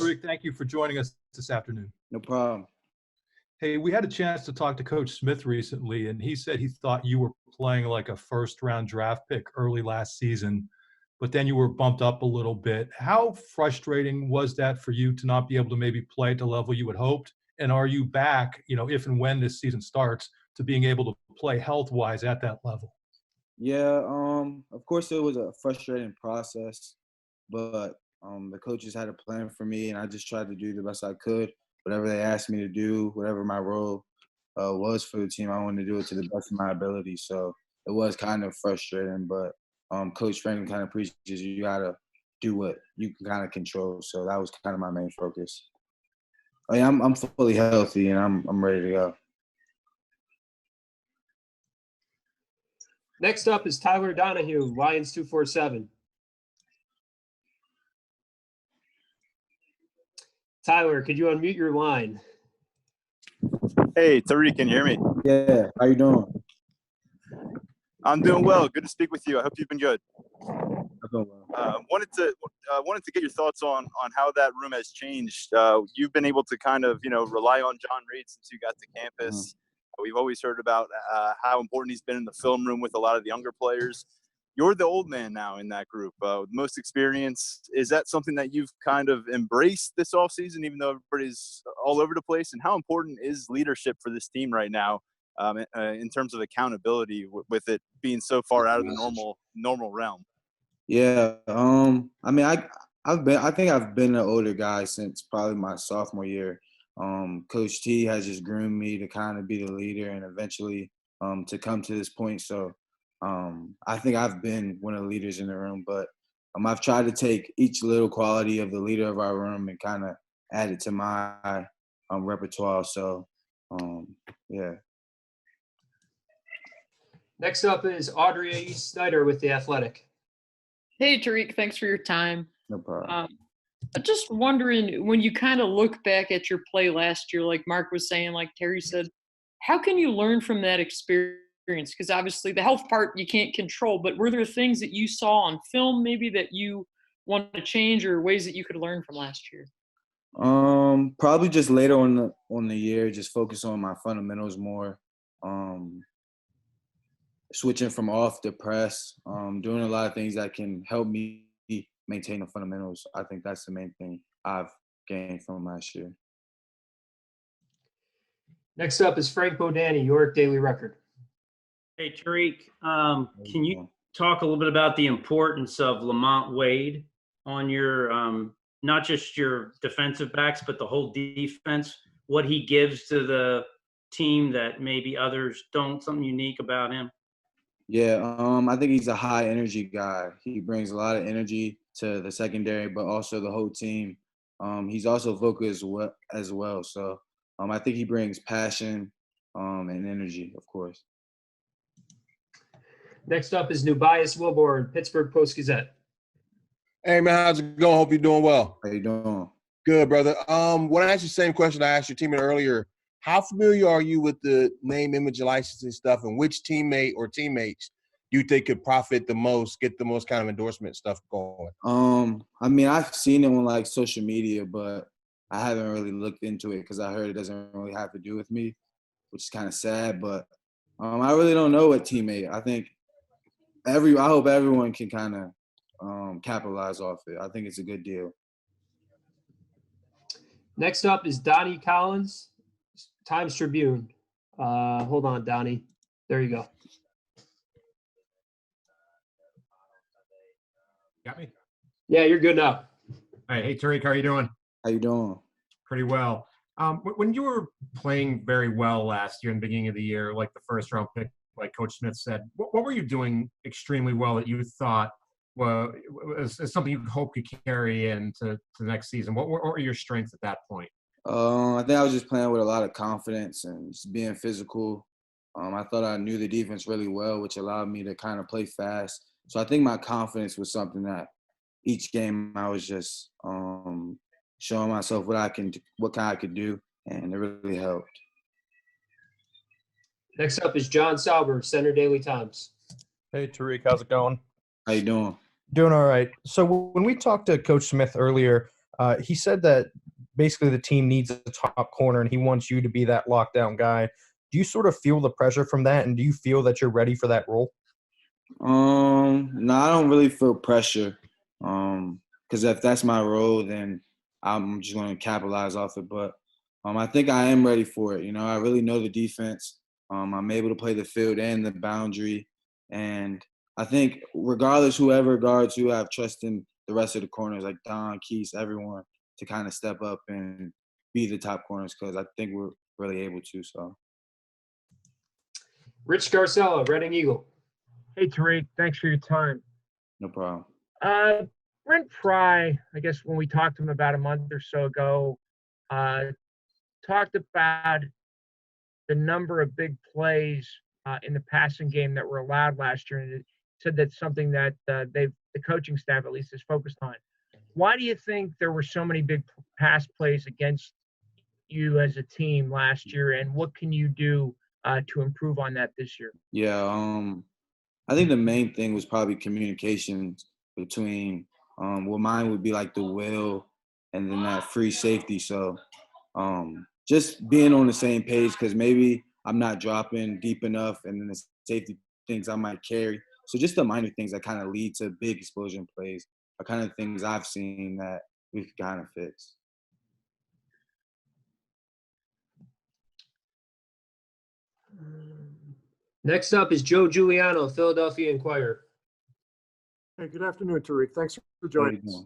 Tariq, thank you for joining us this afternoon. No problem. Hey, we had a chance to talk to Coach Smith recently, and he said he thought you were playing like a first-round draft pick early last season, but then you were bumped up a little bit. How frustrating was that for you to not be able to maybe play at the level you had hoped? And are you back, if and when this season starts, to being able to play health-wise at that level? Yeah, of course it was a frustrating process, but the coaches had a plan for me, and I just tried to do the best I could. Whatever they asked me to do, whatever my role was for the team, I wanted to do it to the best of my ability. So it was kind of frustrating, but Coach Franklin kind of preaches you gotta do what you can kind of control. So that was kind of my main focus. I mean, I'm fully healthy and I'm ready to go. Next up is Tyler Donahue, Lions 247. Tyler, could you unmute your line? Hey, Tariq, can you hear me? Yeah, how you doing? I'm doing well. Good to speak with you. I hope you've been good. I'm doing well. Wanted to get your thoughts on how that room has changed. You've been able to kind of rely on John Reed since you got to campus. We've always heard about how important he's been in the film room with a lot of the younger players. You're the old man now in that group, with most experience. Is that something that you've kind of embraced this offseason, even though everybody's all over the place? And how important is leadership for this team right now in terms of accountability with it being so far out of the normal realm? Yeah, I mean, I think I've been an older guy since probably my sophomore year. Coach T has just groomed me to kind of be the leader and eventually to come to this point. So I think I've been one of the leaders in the room, but I've tried to take each little quality of the leader of our room and kind of add it to my repertoire. So, yeah. Next up is Audrey Snyder with The Athletic. Hey, Tariq, thanks for your time. No problem. I'm just wondering, when you kind of look back at your play last year, like Mark was saying, like Terry said, how can you learn from that experience? Because obviously the health part you can't control, but were there things that you saw on film maybe that you want to change, or ways that you could learn from last year? Probably just later on the year, just focus on my fundamentals more. Switching from off to press, doing a lot of things that can help me maintain the fundamentals. I think that's the main thing I've gained from last year. Next up is Frank Bodani, York Daily Record. Hey, Tariq, can you talk a little bit about the importance of Lamont Wade on your not just your defensive backs, but the whole defense, what he gives to the team that maybe others don't, something unique about him? Yeah, I think he's a high energy guy. He brings a lot of energy to the secondary, but also the whole team. He's also vocal as well. So I think he brings passion and energy, of course. Next up is Nubias Wilborn, Pittsburgh Post-Gazette. Hey, man, how's it going? Hope you're doing well. How you doing? Good, brother. Want to ask you the same question I asked your teammate earlier. How familiar are you with the name, image, and licensing stuff, and which teammate or teammates do you think could profit the most, get the most kind of endorsement stuff going? I mean, I've seen it on like social media, but I haven't really looked into it because I heard it doesn't really have to do with me, which is kind of sad. But I really don't know what teammate. I think I hope everyone can kind of capitalize off it. I think it's a good deal. Next up is Donnie Collins, Times Tribune. Hold on, Donnie. There you go. Got me? Yeah, you're good now. All right. Hey, Tariq, how are you doing? How you doing? Pretty well. When you were playing very well last year in the beginning of the year, like the first round pick, like Coach Smith said, what were you doing extremely well that you thought was something you hope could carry into the next season? What were your strengths at that point? I think I was just playing with a lot of confidence and just being physical. I thought I knew the defense really well, which allowed me to kind of play fast. So I think my confidence was something that each game I was just showing myself what I could do, and it really helped. Next up is John Sauber, Center Daily Times. Hey, Tariq, how's it going? How you doing? Doing all right. So when we talked to Coach Smith earlier, He said that basically the team needs a top corner, and he wants you to be that lockdown guy. Do you sort of feel the pressure from that, and do you feel that you're ready for that role? No, I don't really feel pressure. Because if that's my role, then I'm just going to capitalize off it. But I think I am ready for it. You know, I really know the defense. I'm able to play the field and the boundary. And I think regardless whoever guards who, I have trust in the rest of the corners, like Don, Keese, everyone, to kind of step up and be the top corners because I think we're really able to. So, Rich Garcella, Reading Eagle. Hey, Tariq, thanks for your time. no problem. Brent Fry, I guess when we talked to him about a month or so ago, talked about the number of big plays in the passing game that were allowed last year, and it said that's something that the coaching staff at least is focused on. Why do you think there were so many big pass plays against you as a team last year, and what can you do to improve on that this year? Yeah, I think the main thing was probably communication between well, mine would be like the will and then that free safety. So just being on the same page because maybe I'm not dropping deep enough and then the safety things I might carry. So just the minor things that kind of lead to big explosion plays are kind of things I've seen that we can kind of fix. Next up is Joe Giuliano, Philadelphia Inquirer. Hey, good afternoon, Tariq. Thanks for How you joining us.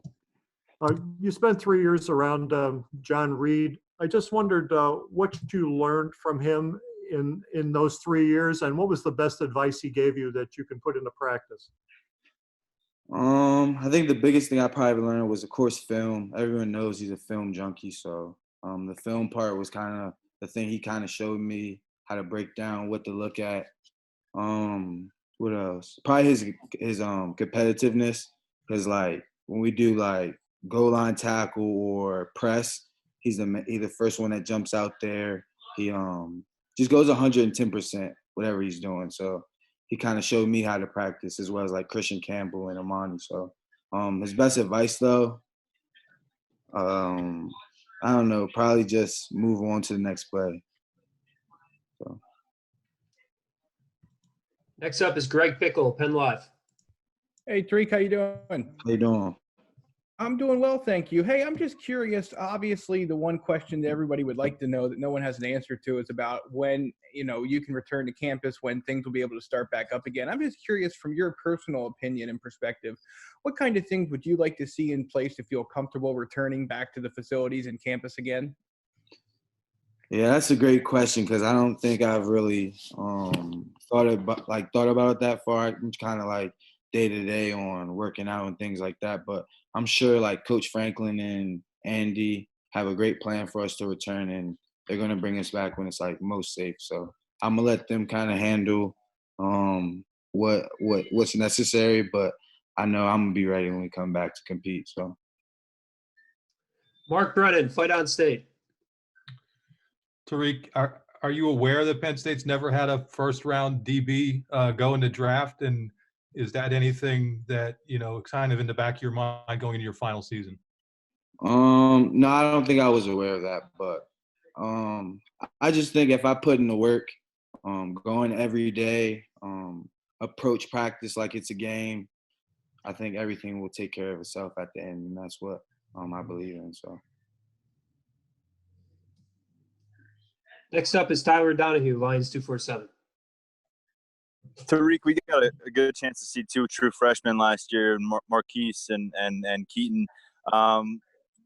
doing? You spent 3 years around John Reed. I just wondered what you learned from him in those 3 years, and what was the best advice he gave you that you can put into practice? I think the biggest thing I probably learned was, of course, film. Everyone knows he's a film junkie, so the film part was kind of the thing he kind of showed me how to break down, what to look at. What else? Probably his competitiveness, because like when we do like goal line tackle or press, he's the first one that jumps out there. He just goes 110%, whatever he's doing. So he kind of showed me how to practice as well as like Christian Campbell and Amani. So his best advice though, I don't know, probably just move on to the next play. So. Next up is Greg Pickle, Penn Live. Hey, Tariq, how you doing? How you doing? I'm doing well, thank you. Hey, I'm just curious. Obviously, the one question that everybody would like to know that no one has an answer to is about when, you can return to campus, when things will be able to start back up again. I'm just curious from your personal opinion and perspective, what kind of things would you like to see in place to feel comfortable returning back to the facilities and campus again? Yeah, that's a great question because I don't think I've really thought about it that far. I'm kind of like day to day on working out and things like that. But I'm sure like Coach Franklin and Andy have a great plan for us to return, and they're gonna bring us back when it's like most safe. So I'm gonna let them kind of handle what's necessary. But I know I'm gonna be ready when we come back to compete. So. Mark Brennan, Fight on State. Tariq, are you aware that Penn State's never had a first-round DB go in the draft? And is that anything that, kind of in the back of your mind going into your final season? No, I don't think I was aware of that. But I just think if I put in the work, going every day, approach practice like it's a game, I think everything will take care of itself at the end. And that's what I believe in. So. Next up is Tyler Donahue, Lions 247. Tariq, we got a good chance to see two true freshmen last year, Marquise and Keaton.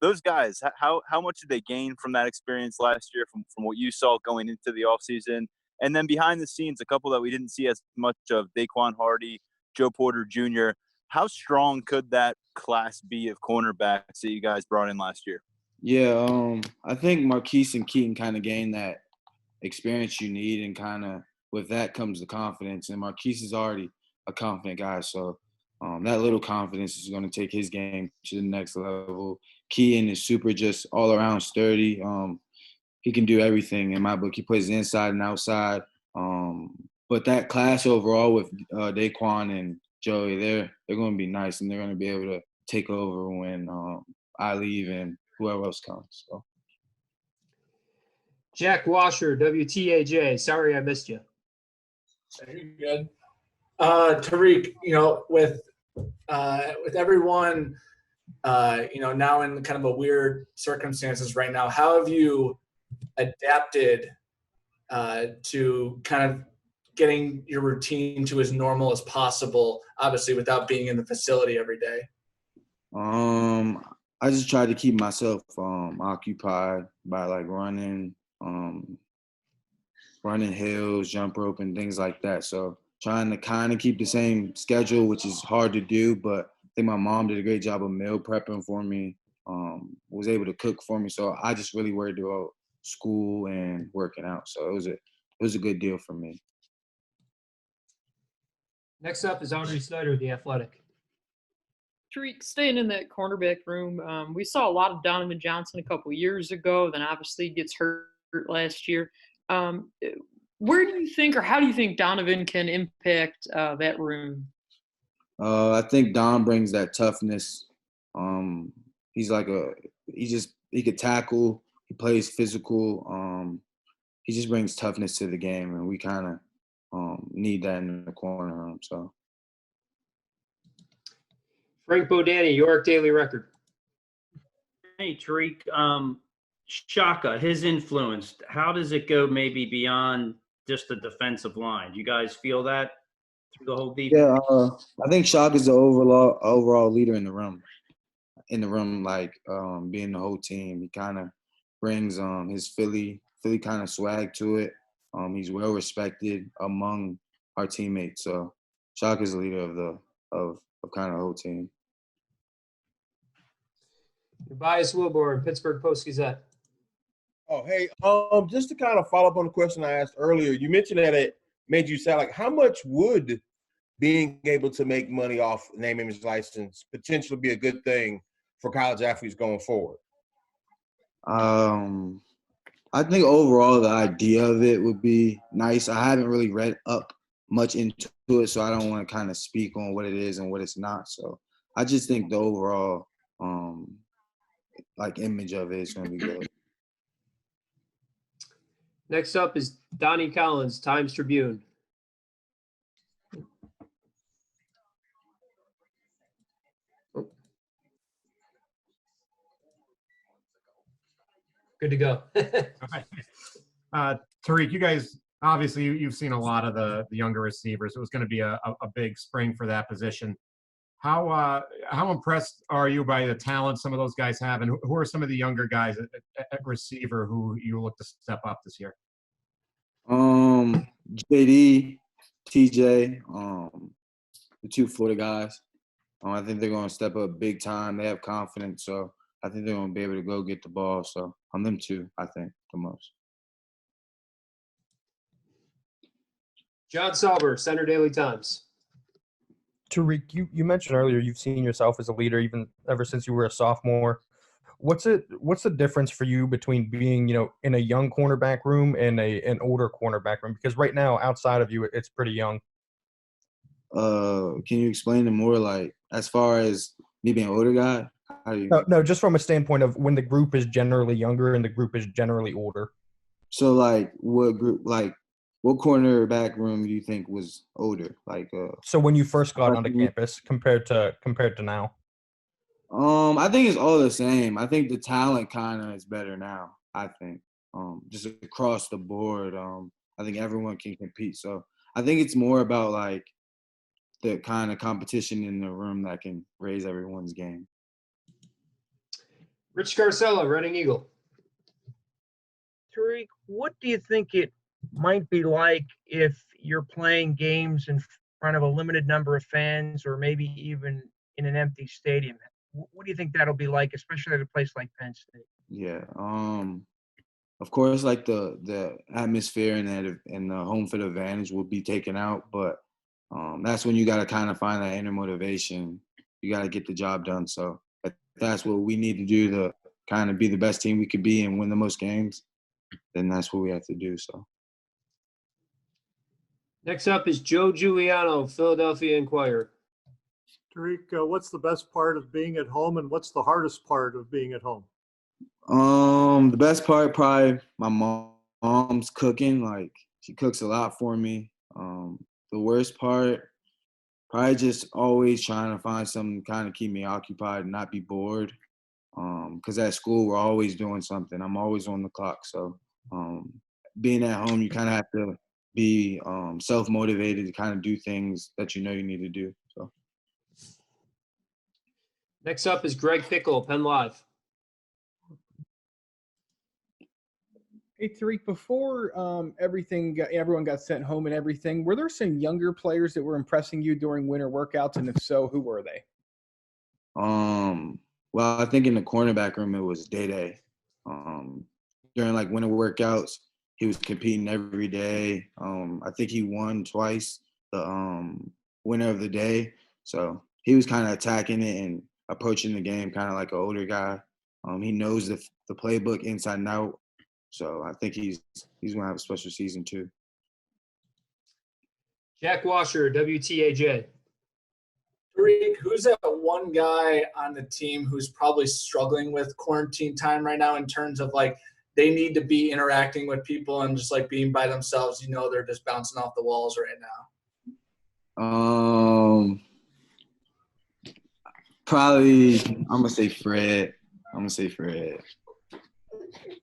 Those guys, how much did they gain from that experience last year from what you saw going into the offseason? And then behind the scenes, a couple that we didn't see as much of, Daquan Hardy, Joe Porter Jr. How strong could that class be of cornerbacks that you guys brought in last year? Yeah, I think Marquise and Keaton kind of gained that experience you need, and kind of with that comes the confidence. And Marquise is already a confident guy, so that little confidence is going to take his game to the next level. Keaton is super, just all around sturdy. He can do everything in my book. He plays inside and outside. But that class overall with Daquan and Joey, they're going to be nice, and they're going to be able to take over when I leave and whoever else comes. So. Jack Washer, WTAJ. Sorry I missed you. You're good. Tariq, with everyone, now in kind of a weird circumstances right now, how have you adapted to kind of getting your routine to as normal as possible, obviously without being in the facility every day? I just try to keep myself occupied by like running hills, jump rope, and things like that. So trying to kind of keep the same schedule, which is hard to do, but I think my mom did a great job of meal prepping for me, was able to cook for me. So I just really worried about school and working out. So it was a good deal for me. Next up is Audrey Snyder, The Athletic. Tariq, staying in that cornerback room, we saw a lot of Donovan Johnson a couple years ago, then obviously gets hurt last year. Where do you think, or how do you think Donovan can impact that room? I think Don brings that toughness. He's like he could tackle. He plays physical. He just brings toughness to the game, and we kind of need that in the corner room. So. Frank Bodani, York Daily Record. Hey, Tariq, Shaka, his influence, how does it go maybe beyond just the defensive line? Do you guys feel that through the whole defense? Yeah, I think Shaka's the overall leader in the room. Like being the whole team, he kind of brings his Philly kind of swag to it. He's well respected among our teammates. So Shaka's the leader of kind of the whole team. Tobias Wilborn, Pittsburgh Post-Gazette. Oh, hey, just to kind of follow up on the question I asked earlier, you mentioned that it made you sound like, how much would being able to make money off name, image, license potentially be a good thing for college athletes going forward? I think overall the idea of it would be nice. I haven't really read up much into it, so I don't want to kind of speak on what it is and what it's not. So I just think the overall like image of it is going to be good. Next up is Donnie Collins, Times Tribune. Good to go. Tariq, you guys, obviously you've seen a lot of the younger receivers. It was going to be a big spring for that position. How impressed are you by the talent some of those guys have, and who are some of the younger guys at receiver who you look to step up this year? JD, TJ, the two Florida guys. I think they're going to step up big time. They have confidence, so I think they're going to be able to go get the ball. So on them two, I think the most. John Sauber, Center Daily Times. Tariq, you mentioned earlier you've seen yourself as a leader even ever since you were a sophomore. What's the difference for you between being, in a young cornerback room and an older cornerback room? Because right now, outside of you, it's pretty young. Can you explain it more, like as far as me being an older guy? No, just from a standpoint of when the group is generally younger and the group is generally older. So like what group, like what cornerback room do you think was older? So when you first got onto campus compared to now? I think it's all the same. I think the talent kind of is better now. I think just across the board. I think everyone can compete. So I think it's more about like the kind of competition in the room that can raise everyone's game. Rich Garcella, Running Eagle. Tariq, what do you think it might be like if you're playing games in front of a limited number of fans or maybe even in an empty stadium? What do you think that'll be like, especially at a place like Penn State? Yeah. Of course, like the atmosphere and the home field advantage will be taken out, but that's when you got to kind of find that inner motivation. You got to get the job done. So if that's what we need to do to kind of be the best team we could be and win the most games, then that's what we have to do. So. Next up is Joe Giuliano, Philadelphia Inquirer. Tariq, what's the best part of being at home, and what's the hardest part of being at home? The best part probably my mom's cooking. Like she cooks a lot for me. The worst part probably just always trying to find something to kind of keep me occupied and not be bored. Because at school we're always doing something. I'm always on the clock. So being at home, you kind of have to be self-motivated to kind of do things that you know you need to do. So Next up is Greg Pickle, Penn Live. Hey Tariq, before everyone got sent home and everything, were there some younger players that were impressing you during winter workouts? And if so, who were they? well, I think in the cornerback room it was Day. During like winter workouts, he was competing every day. I think he won twice the winner of the day. So he was kind of attacking it and approaching the game kind of like an older guy. He knows the playbook inside and out. So I think he's gonna have a special season too. Jack Washer, WTAJ. Tariq, who's that one guy on the team who's probably struggling with quarantine time right now in terms of like they need to be interacting with people and just like being by themselves? You know, they're just bouncing off the walls right now. Probably I'm gonna say Fred.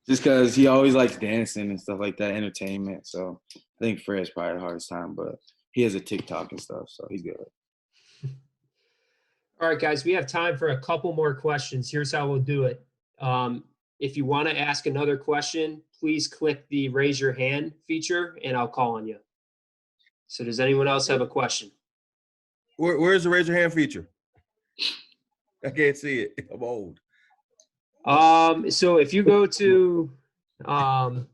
Just because he always likes dancing and stuff like that, entertainment. So I think Fred's probably the hardest time, but he has a TikTok and stuff, so he's good. All right, guys, we have time for a couple more questions. Here's how we'll do it. If you want to ask another question, please click the raise your hand feature and I'll call on you. So does anyone else have a question? Where's the raise your hand feature? I can't see it. I'm old. So if you go to, I'm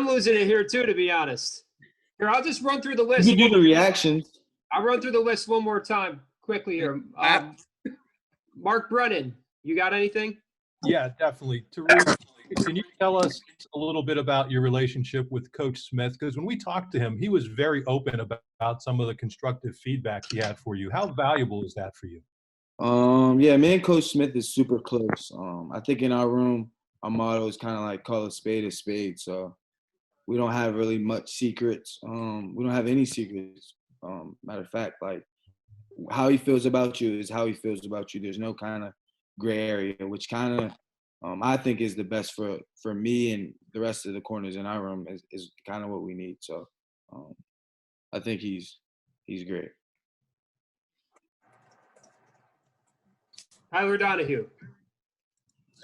losing it here too, to be honest. Here, I'll just run through the list. You can do the reactions. I'll run through the list one more time quickly here. Mark Brennan, you got anything? Yeah, definitely. Tariq, can you tell us a little bit about your relationship with Coach Smith? Because when we talked to him, he was very open about some of the constructive feedback he had for you. How valuable is that for you? Yeah, me and Coach Smith is super close. I think in our room, our motto is kind of like call a spade. So we don't have really much secrets. We don't have any secrets. Matter of fact, like how he feels about you is how he feels about you. There's no kind of gray area, which kind of I think is the best for me and the rest of the corners in our room is kind of what we need. So I think he's great. Tyler Donahue.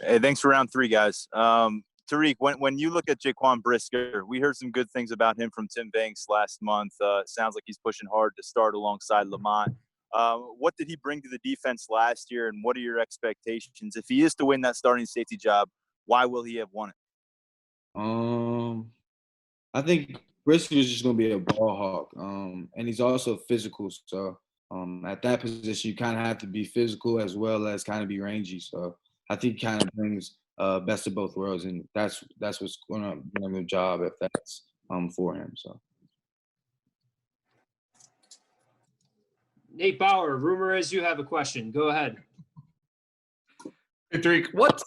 Hey, thanks for round three, guys. Tariq, when you look at Jaquan Brisker, we heard some good things about him from Tim Banks last month. Sounds like he's pushing hard to start alongside Lamont. What did he bring to the defense last year, and what are your expectations? If he is to win that starting safety job, why will he have won it? I think Brisker is just going to be a ball hawk, and he's also physical. So at that position, you kind of have to be physical as well as kind of be rangy. So I think he kind of brings best of both worlds, and that's what's going to bring the job if that's for him. So. Nate Bauer, rumor is you have a question. Go ahead. Hey, Tariq, what's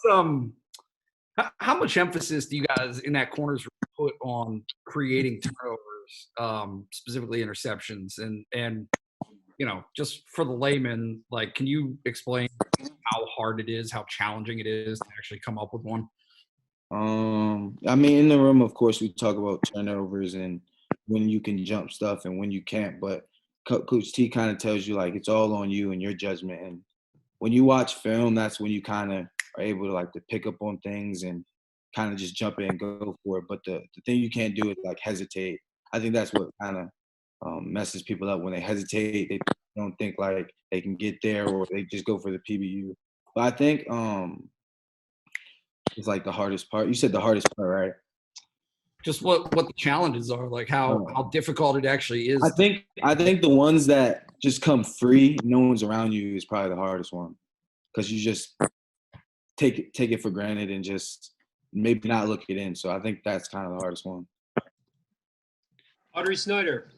how much emphasis do you guys in that corners put on creating turnovers, specifically interceptions, and you know, just for the layman, like, can you explain how hard it is, how challenging it is to actually come up with one? I mean, in the room, of course, we talk about turnovers and when you can jump stuff and when you can't, but Coach T kind of tells you, like, it's all on you and your judgment. And when you watch film, that's when you kind of are able to, like, to pick up on things and kind of just jump in and go for it. But the thing you can't do is, like, hesitate. I think that's what kind of messes people up when they hesitate. They don't think, like, they can get there or they just go for the PBU. But I think it's, like, the hardest part. You said the hardest part, right? Just what the challenges are, like how difficult it actually is. I think the ones that just come free, no one's around you, is probably the hardest one, because you just take it for granted and just maybe not look it in. So I think that's kind of the hardest one. Audrey Snyder.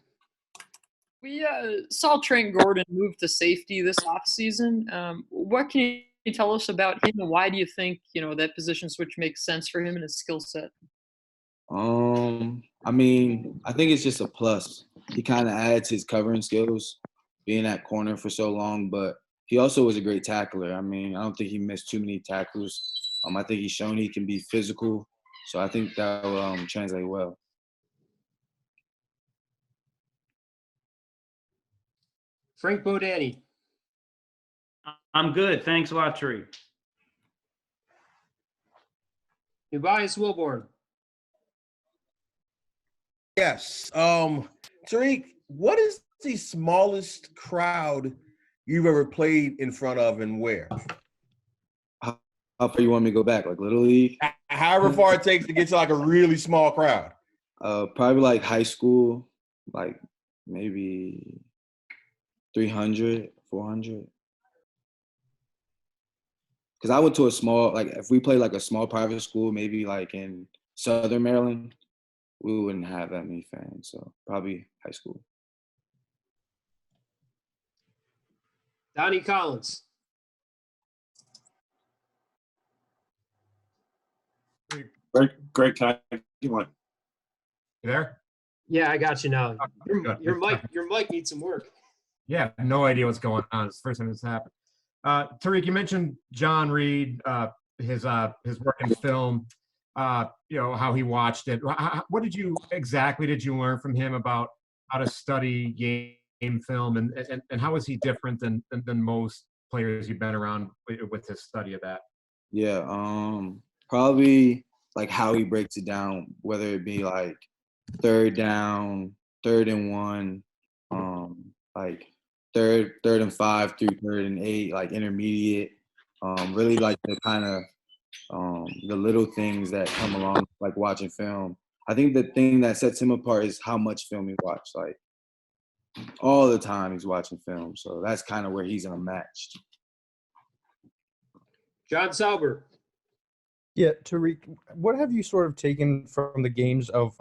We saw Trent Gordon move to safety this offseason. What can you tell us about him, and why do you think that position switch makes sense for him and his skill set? I mean, I think it's just a plus. He kind of adds his covering skills, being at corner for so long, but he also was a great tackler. I mean, I don't think he missed too many tackles. I think he's shown he can be physical, so I think that will translate well. Frank Bodani. I'm good. Thanks a lot, Tariq. Tobias Wilborn. Yes. Tariq, what is the smallest crowd you've ever played in front of, and where? How far you want me to go back? Like Little League? However far it takes to get to like a really small crowd. Probably like high school, like maybe 300, 400. Because I went to a small, like if we played like a small private school, maybe like in Southern Maryland, we wouldn't have that many fans. So probably high school. Donnie Collins. Greg, can I get one? You there? Yeah, I got you now. Good. Your mic needs some work. Yeah, no idea what's going on. It's the first time this happened. Tariq, you mentioned John Reed, his work in film. How he watched it. What did you learn from him about how to study game film, and how is he different than most players you've been around with his study of that? Yeah, probably like how he breaks it down, whether it be like third down, 3rd and 1, like third and 5 through 3rd and 8, like intermediate. Really like the kind of the little things that come along, like watching film. I think the thing that sets him apart is how much film he watched. Like all the time he's watching film. So that's kind of where he's unmatched. John Sauber. Yeah, Tariq, what have you sort of taken from the games of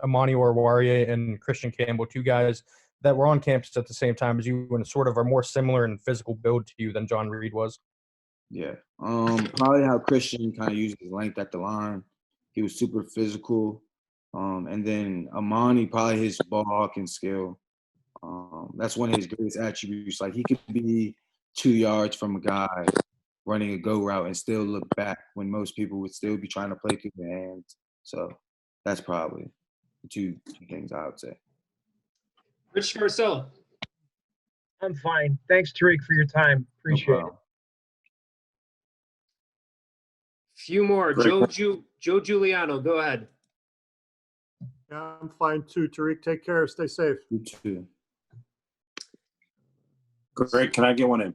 Amani Oruwariye and Christian Campbell, two guys that were on campus at the same time as you and sort of are more similar in physical build to you than John Reed was? Yeah, probably how Christian kind of used his length at the line. He was super physical. And then Amani, probably his ball hawking skill. That's one of his greatest attributes. Like he could be 2 yards from a guy running a go route and still look back when most people would still be trying to play through their hands. So that's probably the two things I would say. Rich Marcella. I'm fine. Thanks, Tariq, for your time. Appreciate it. Few more. Joe Giuliano, go ahead. Yeah, I'm fine too. Tariq, take care. Stay safe. You too. Greg, can I get one in?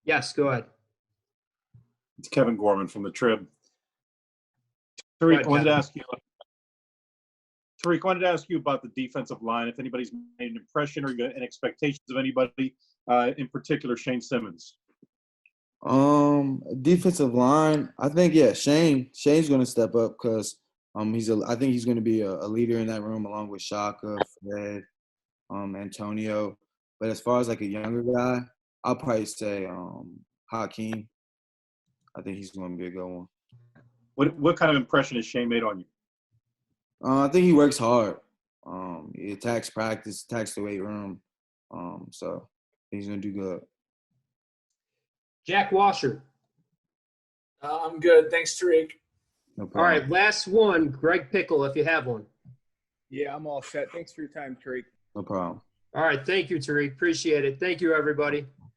Yes, go ahead. It's Kevin Gorman from the Trib. Tariq, I wanted to ask you about the defensive line. If anybody's made an impression or you got any expectations of anybody, in particular, Shane Simmons. Defensive line, I think Shane's going to step up because I think he's going to be a leader in that room along with Shaka, Fred, Antonio. But as far as like a younger guy, I'll probably say Hakeem. I think he's going to be a good one. What kind of impression has Shane made on you? I think he works hard. He attacks practice, attacks the weight room. So he's going to do good. Jack Washer. I'm good. Thanks, Tariq. No All right, last one. Greg Pickle, if you have one. Yeah, I'm all set. Thanks for your time, Tariq. No problem. All right, thank you, Tariq. Appreciate it. Thank you, everybody.